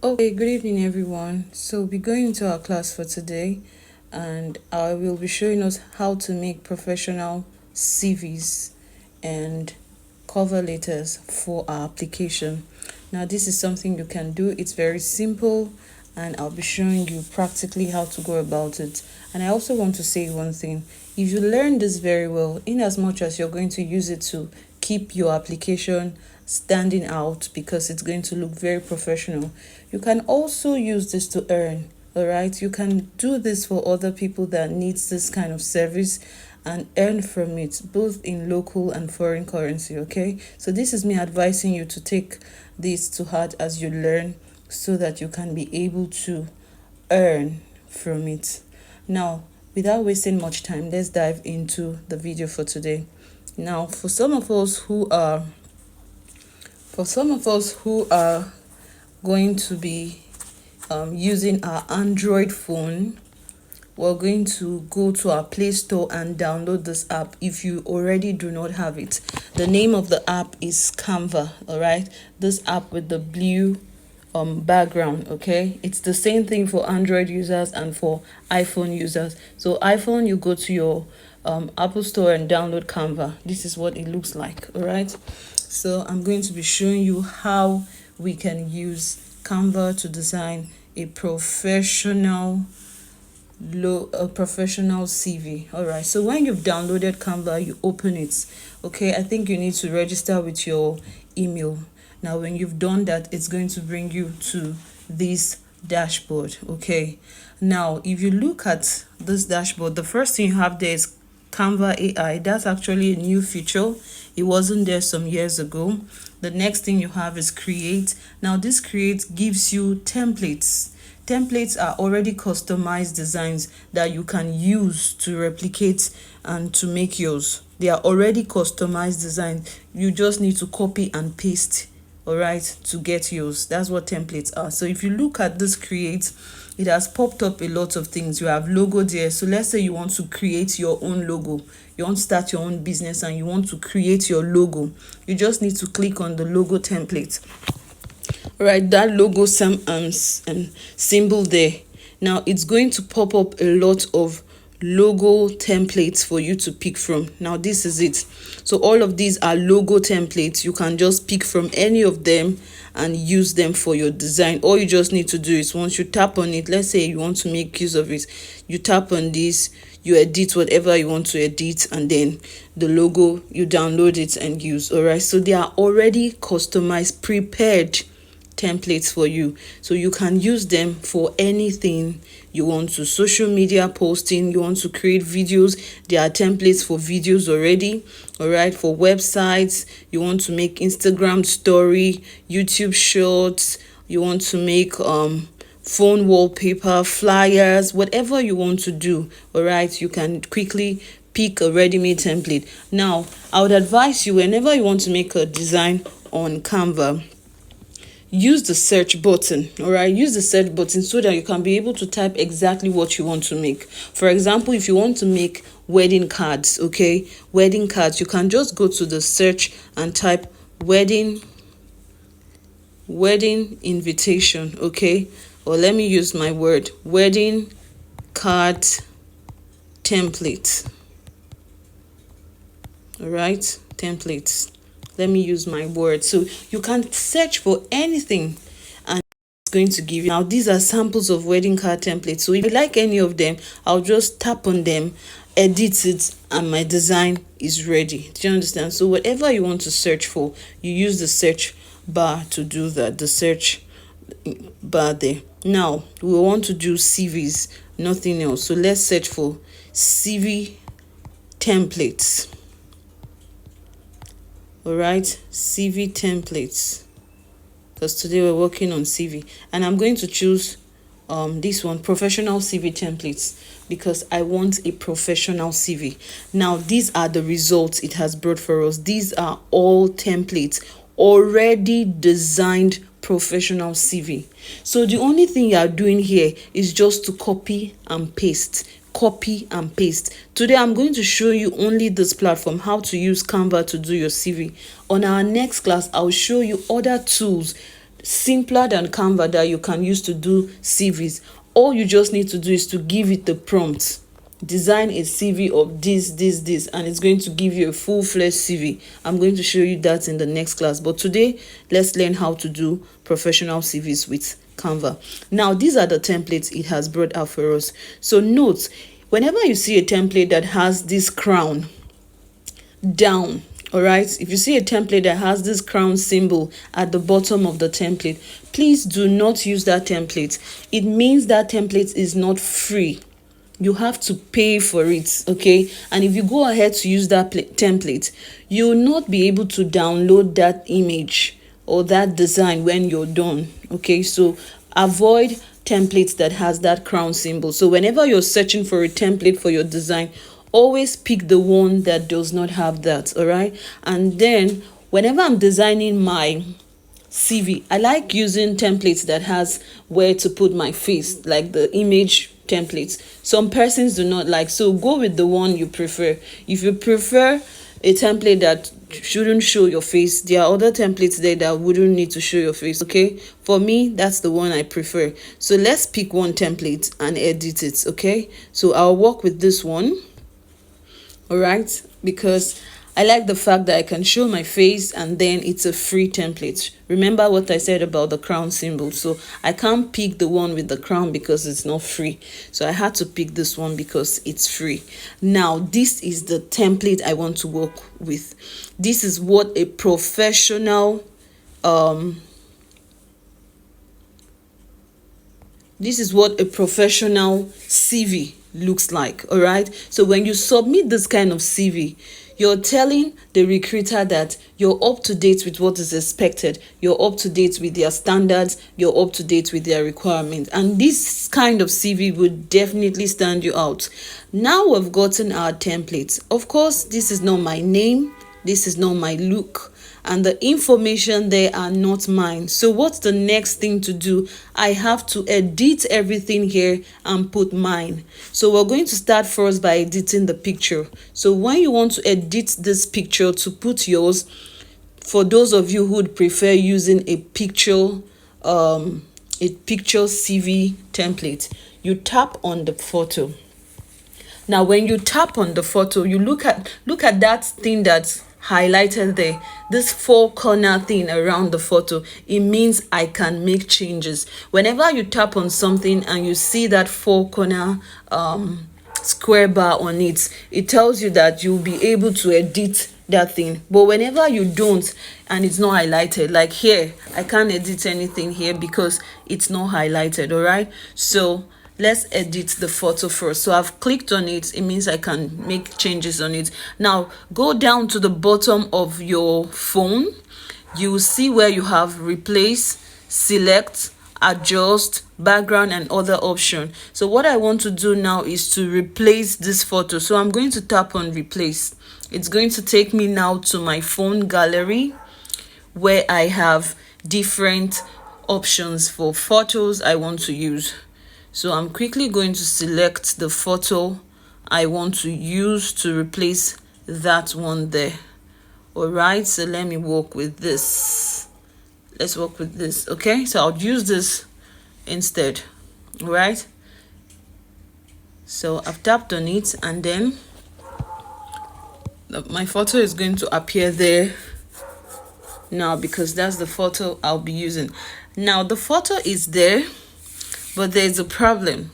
Okay, good evening, everyone. So, we'll be going into our class for today, and I will be showing us how to make professional CVs and cover letters for our application. Now, this is something you can do, it's very simple, and I'll be showing you practically how to go about it. And I also want to say one thing, if you learn this very well, in as much as you're going to use it to keep your application standing out because it's going to look very professional, you can also use this to earn. All right, you can do this for other people that needs this kind of service and earn from it both in local and foreign currency. Okay, so this is me advising you to take this to heart as you learn so that you can be able to earn from it. Now, without wasting much time, let's dive into the video for today. Now, for some of us who are going to be using our Android phone, we're going to go to our Play Store and download this app if you already do not have it. The name of the app is Canva. All right, this app with the blue background. Okay, it's the same thing for Android users and for iPhone users. So iPhone, you go to your Apple Store and download Canva. This is what it looks like. All right, so I'm going to be showing you how we can use Canva to design a professional CV. All right, so when you've downloaded Canva, you open it. Okay, I think you need to register with your email. Now, when you've done that, it's going to bring you to this dashboard. Okay, now if you look at this dashboard, the first thing you have there is Canva AI. That's actually a new feature. It wasn't there some years ago. The next thing you have is Create. Now, this Create gives you templates. Templates are already customized designs that you can use to replicate and to make yours. They are already customized designs. You just need to copy and paste, all right, to get yours. That's what templates are. So if you look at this Create, it has popped up a lot of things. You have logo there. So let's say you want to create your own logo. You want to start your own business and you want to create your logo. You just need to click on the logo template. Right, that logo symbol there. Now it's going to pop up a lot of logo templates for you to pick from. Now this is it. So all of these are logo templates. You can just pick from any of them and use them for your design. All you just need to do is once you tap on it, let's say you want to make use of it, you tap on this, you edit whatever you want to edit, and then the logo, you download it and use. All right, so they are already customized, prepared templates for you, so you can use them for anything you want to. Social media posting, you want to create videos, there are templates for videos already. All right, for websites, you want to make Instagram story, YouTube shorts, you want to make phone wallpaper, flyers, whatever you want to do. All right, you can quickly pick a ready-made template. Now, I would advise you, whenever you want to make a design on Canva, use the search button. All right, use the search button so that you can be able to type exactly what you want to make. For example, if you want to make wedding cards, okay, wedding cards, you can just go to the search and type wedding invitation. Okay, or let me use my word, wedding card template. All right, templates. Let me use my word. So you can search for anything and it's going to give you. Now, these are samples of wedding card templates. So if you like any of them, I'll just tap on them, edit it, and my design is ready. Do you understand? So whatever you want to search for, you use the search bar to do that, the search bar there. Now, we want to do CVs, nothing else. So let's search for CV templates. All right, CV templates, because today we're working on CV, and I'm going to choose this one, professional CV templates, because I want a professional CV. Now, these are the results it has brought for us. These are all templates, already designed professional CV. So the only thing you are doing here is just to copy and paste. Today I'm going to show you only this platform, how to use Canva to do your CV. On our next class, I'll show you other tools simpler than Canva that you can use to do CVs. All you just need to do is to give it the prompt. Design a CV of this, and it's going to give you a full-fledged CV. I'm going to show you that in the next class, but today let's learn how to do professional CVs with Canva. Now, these are the templates it has brought out for us. So note, whenever you see a template that has this crown down, all right, if you see a template that has this crown symbol at the bottom of the template, please do not use that template. It means that template is not free. You have to pay for it, okay? And if you go ahead to use that template, you will not be able to download that image or that design when you're done, okay? So avoid templates that has that crown symbol. So whenever you're searching for a template for your design, always pick the one that does not have that, all right? And then whenever I'm designing my CV, I like using templates that has where to put my face, like the image templates. Some persons do not like, so go with the one you prefer. If you prefer a template that shouldn't show your face, there are other templates there that wouldn't need to show your face, okay? For me, that's the one I prefer. So let's pick one template and edit it, okay? So I'll work with this one, all right, because I like the fact that I can show my face and then it's a free template. Remember what I said about the crown symbol. So I can't pick the one with the crown because it's not free. So I had to pick this one because it's free. Now, this is the template I want to work with. This is what a professional CV looks like, all right? So when you submit this kind of CV, you're telling the recruiter that you're up to date with what is expected, you're up to date with their standards, you're up to date with their requirements, and this kind of CV would definitely stand you out. Now we've gotten our templates. Of course, this is not my name, this is not my look, and the information there are not mine. So what's the next thing to do? I have to edit everything here and put mine. So we're going to start first by editing the picture. So when you want to edit this picture to put yours, for those of you who would prefer using a picture CV template, you tap on the photo. Now when you tap on the photo, you look at that thing that's highlighted there, this 4-corner thing around the photo. It means I can make changes. Whenever you tap on something and you see that 4-corner square bar on it, it tells you that you'll be able to edit that thing. But whenever you don't and it's not highlighted, like here, I can't edit anything here because it's not highlighted, all right? So let's edit the photo first. So I've clicked on it. It means I can make changes on it. Now go down to the bottom of your phone. You will see where you have replace, select, adjust, background, and other option. So what I want to do now is to replace this photo. So I'm going to tap on replace. It's going to take me now to my phone gallery where I have different options for photos I want to use. So I'm quickly going to select the photo I want to use to replace that one there. All right, so let me work with this. Let's work with this, okay? So I'll use this instead, all right? So I've tapped on it and then my photo is going to appear there now because that's the photo I'll be using. Now the photo is there, but there's a problem.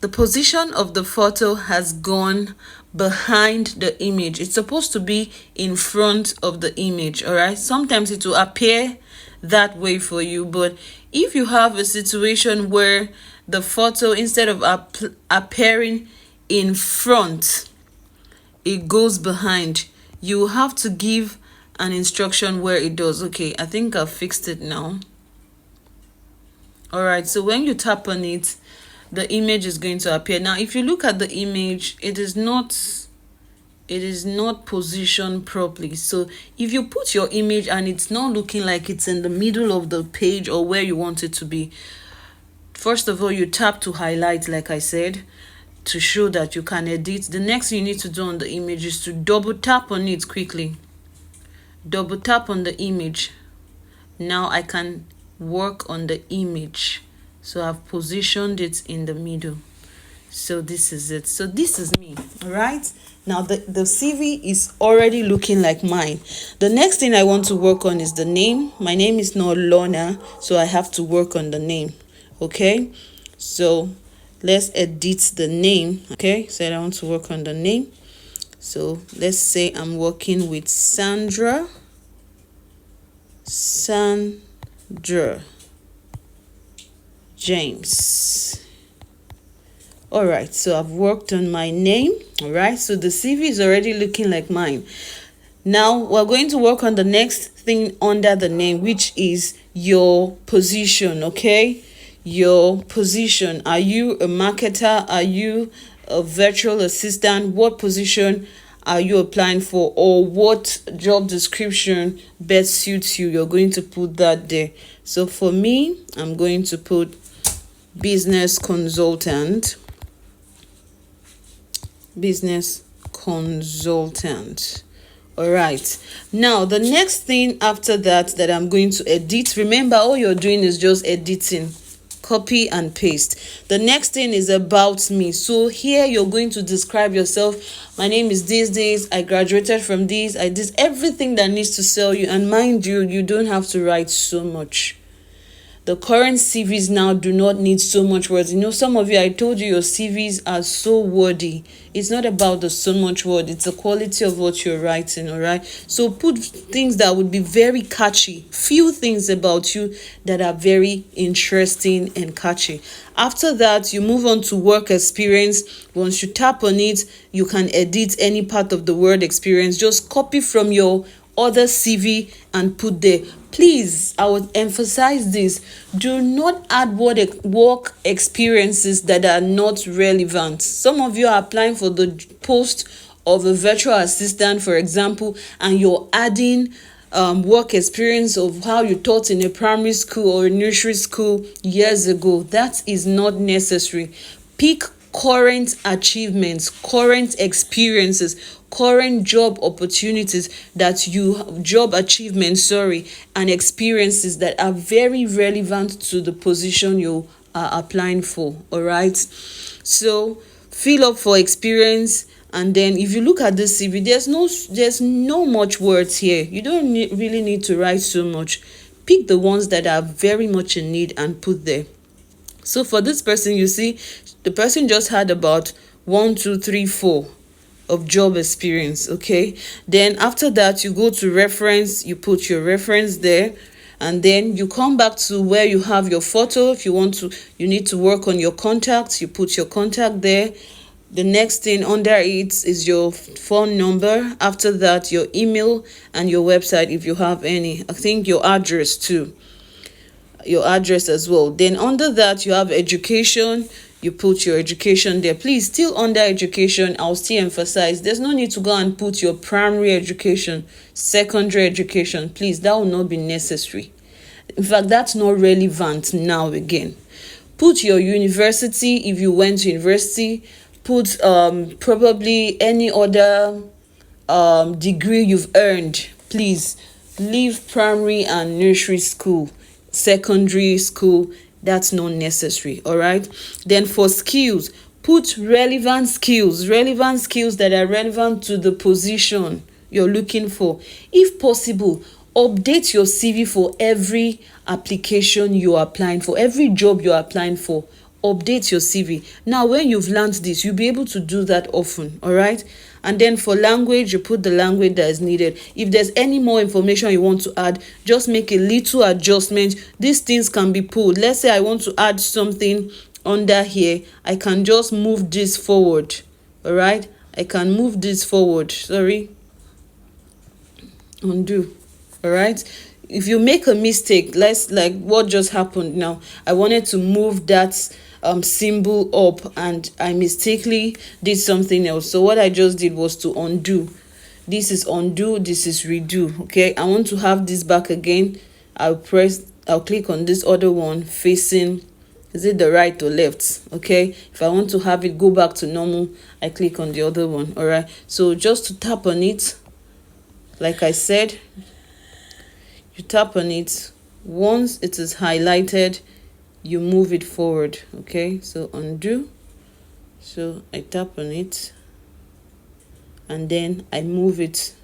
The position of the photo has gone behind the image. It's supposed to be in front of the image, all right? Sometimes it will appear that way for you, but if you have a situation where the photo, instead of appearing in front, it goes behind, you have to give an instruction where it does. Okay, I think I've fixed it now. All right, so when you tap on it, the image is going to appear. Now if you look at the image, it is not positioned properly. So if you put your image and it's not looking like it's in the middle of the page or where you want it to be, first of all, you tap to highlight, like I said, to show that you can edit. The next thing you need to do on the image is to double tap on it quickly. Double tap on the image. Now I can work on the image. So I've positioned it in the middle. So this is it. So this is me. All right. Now the CV is already looking like mine. The next thing I want to work on is the name. My name is not Lorna, so I have to work on the name. Okay. So let's edit the name. Okay. So I want to work on the name. So let's say I'm working with Sandra James. All right, so I've worked on my name. All right, so the CV is already looking like mine. Now we're going to work on the next thing under the name, which is your position. Okay, your position. Are you a marketer? Are you a virtual assistant? What position are you applying for, or what job description best suits you? You're going to put that there. So for me, I'm going to put business consultant. All right, now the next thing after that I'm going to edit. Remember, all you're doing is just editing, copy and paste. The next thing is about me. So here you're going to describe yourself. My name is this, I graduated from this, I did everything that needs to sell you. And mind you, you don't have to write so much. The current CVs now do not need so much words. You know, some of you, I told you your CVs are so wordy. It's not about the so much word. It's the quality of what you're writing, all right? So put things that would be very catchy. Few things about you that are very interesting and catchy. After that, you move on to work experience. Once you tap on it, you can edit any part of the word experience. Just copy from your other CV and put there. Please, I would emphasize this. Do not add work experiences that are not relevant. Some of you are applying for the post of a virtual assistant, for example, and you're adding work experience of how you taught in a primary school or a nursery school years ago. That is not necessary. Pick current achievements, current experiences, current job opportunities job achievements, and experiences that are very relevant to the position you are applying for. All right, so fill up for experience. And then if you look at this CV, there's no much words here. You don't really need to write so much. Pick the ones that are very much in need and put there. So for this person, you see, the person just had about 1, 2, 3, 4 of job experience. Okay, then after that, you go to reference, you put your reference there, and then you come back to where you have your photo. If you need to work on your contacts, you put your contact there. The next thing under it is your phone number. After that, your email and your website if you have any. I think your address too, your address as well. Then under that, you have education. You put your education there. Please, still under education, I'll still emphasize, there's no need to go and put your primary education, secondary education. Please, that will not be necessary. In fact, that's not relevant now again. Put your university if you went to university. Put probably any other degree you've earned. Please leave primary and nursery school, secondary school. That's not necessary. All right, then for skills, put relevant skills that are relevant to the position you're looking for. If possible, update your CV for every application you're applying for, every job you're applying for. Update your CV. Now, when you've learned this, you'll be able to do that often. All right, and then for language, you put the language that is needed. If there's any more information you want to add, just make a little adjustment. These things can be pulled. Let's say I want to add something under here, I can just move this forward. All right, I can move this forward. Undo. All right, if you make a mistake, like what just happened now, I wanted to move that symbol up and I mistakenly did something else. So what I just did was to undo. This is undo, this is redo. Okay, I want to have this back again. I'll click on this other one facing, is it the right or left? Okay, if I want to have it go back to normal, I click on the other one. All right, so just to tap on it, like I said, you tap on it, Once it is highlighted, you move it forward. Okay, so undo. So I tap on it and then I move it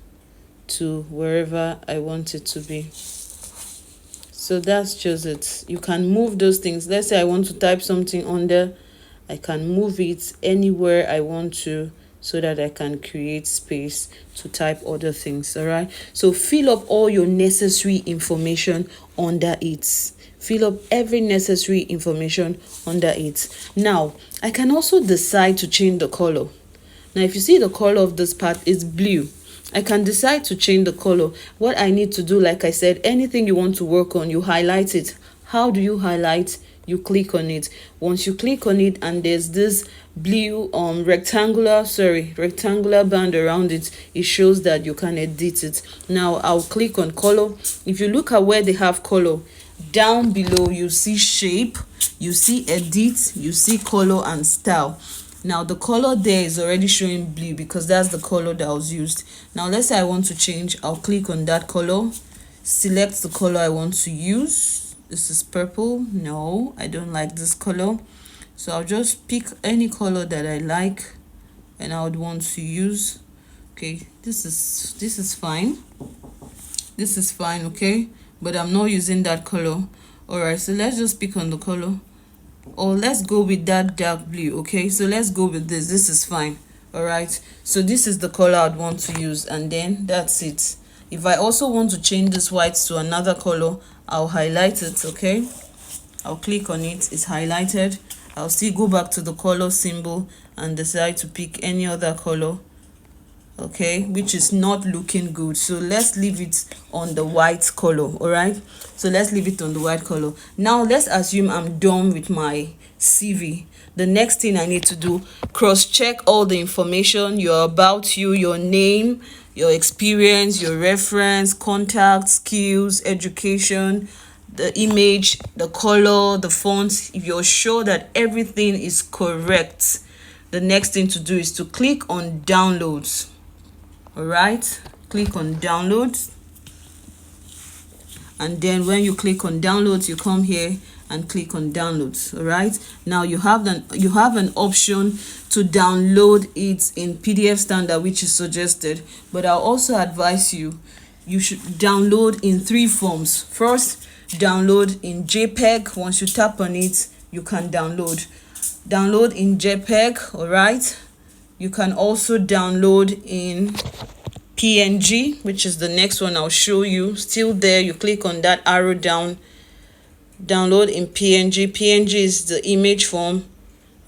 to wherever I want it to be. So that's just it. You can move those things. Let's say I want to type something under, I can move it anywhere I want to, so that I can create space to type other things. All right, so fill up all your necessary information under it. Fill up every necessary information under it. Now I can also decide to change the color. Now if you see the color of this part is blue, I can decide to change the color. What I need to do, like I said, anything you want to work on, you highlight it. How do you highlight? You click on it. Once you click on it and there's this blue rectangular band around it, it shows that you can edit it. Now I'll click on color. If you look at where they have color, down below you see shape, you see edit, you see color and style. Now the color there is already showing blue because that's the color that was used. Now let's say I want to change, I'll click on that color, select the color I want to use. This is purple. No, I don't like this color, so I'll just pick any color that I like and I would want to use. Okay, this is fine. This is fine, okay, but I'm not using that color. All right, so let's just pick on the color, or let's go with that dark blue. Okay, so let's go with this. This is fine. All right, so this is the color I'd want to use, and then that's it. If I also want to change this white to another color, I'll highlight it. Okay, I'll click on it, it's highlighted. I'll still go back to the color symbol and decide to pick any other color, okay, which is not looking good. So let's leave it on the white color. All right, so let's leave it on the white color. Now let's assume I'm done with my CV. The next thing I need to do, cross check all the information, your about you, your name, your experience, your reference, contact, skills, education, the image, the color, the font. If you're sure that everything is correct, the next thing to do is to click on downloads. All right, click on downloads, and then when you click on downloads, you come here and click on downloads. All right, now you have an option to download it in PDF standard, which is suggested, but I'll also advise you should download in 3 forms. First, download in JPEG. Once you tap on it, you can download in JPEG. All right, you can also download in PNG, which is the next one I'll show you. Still there, you click on that arrow down, download in PNG. PNG is the image form.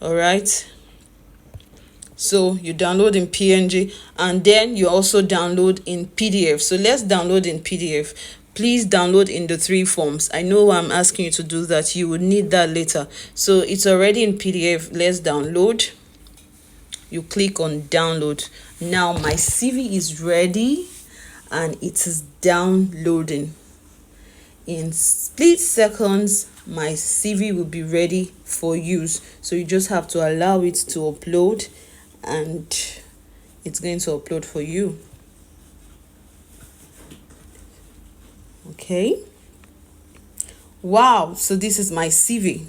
All right, so you download in PNG, and then you also download in PDF. So let's download in PDF. Please download in the 3 forms. I know I'm asking you to do that, you would need that later. So it's already in PDF. Let's download. You click on download. Now my CV is ready and it is downloading. In split seconds, my CV will be ready for use. So you just have to allow it to upload, and it's going to upload for you. Okay, wow, so this is my CV.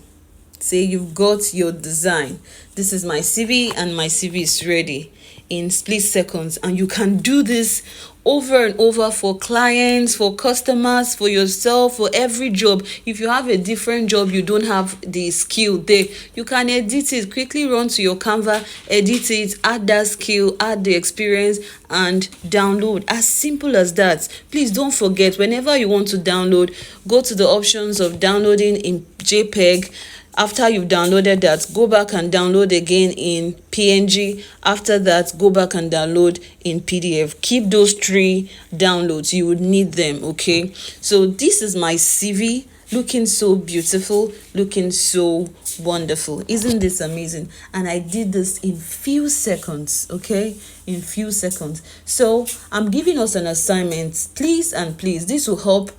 Say you've got your design. This is my CV, and my CV is ready in split seconds. And you can do this over and over for clients, for customers, for yourself, for every job. If you have a different job, you don't have the skill there, you can edit it, quickly run to your Canva, edit it, add that skill, add the experience, and download. As simple as that. Please don't forget, whenever you want to download, go to the options of downloading in JPEG. After you've downloaded that, go back and download again in PNG. After that, go back and download in PDF. Keep those 3 downloads. You would need them, okay? So this is my CV, looking so beautiful, looking so wonderful. Isn't this amazing? And I did this in few seconds, okay? In few seconds. So I'm giving us an assignment. Please and please, this will help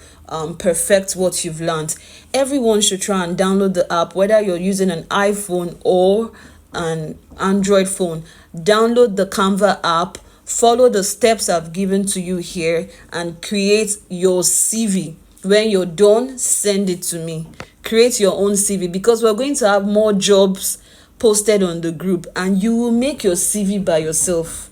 perfect what you've learned. Everyone should try and download the app, whether you're using an iPhone or an Android phone. Download the Canva app, follow the steps I've given to you here, and create your CV. When you're done, send it to me. Create your own CV, because we're going to have more jobs posted on the group, and you will make your CV by yourself.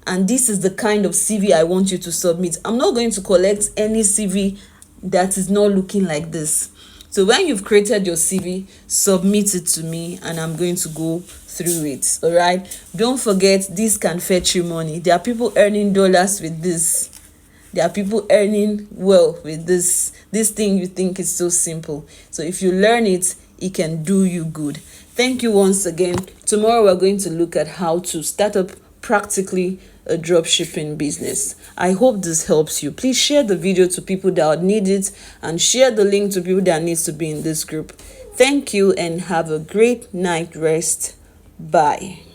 And this is the kind of CV I want you to submit. I'm not going to collect any CV that is not looking like this. So when you've created your CV, submit it to me and I'm going to go through it. All right. Don't forget, this can fetch you money. There are people earning dollars with this. There are people earning well with this thing you think is so simple. So if you learn it, it can do you good. Thank you once again. Tomorrow we're going to look at how to start up practically a drop shipping business. I hope this helps you. Please share the video to people that need it, and share the link to people that needs to be in this group. Thank you and have a great night rest. Bye.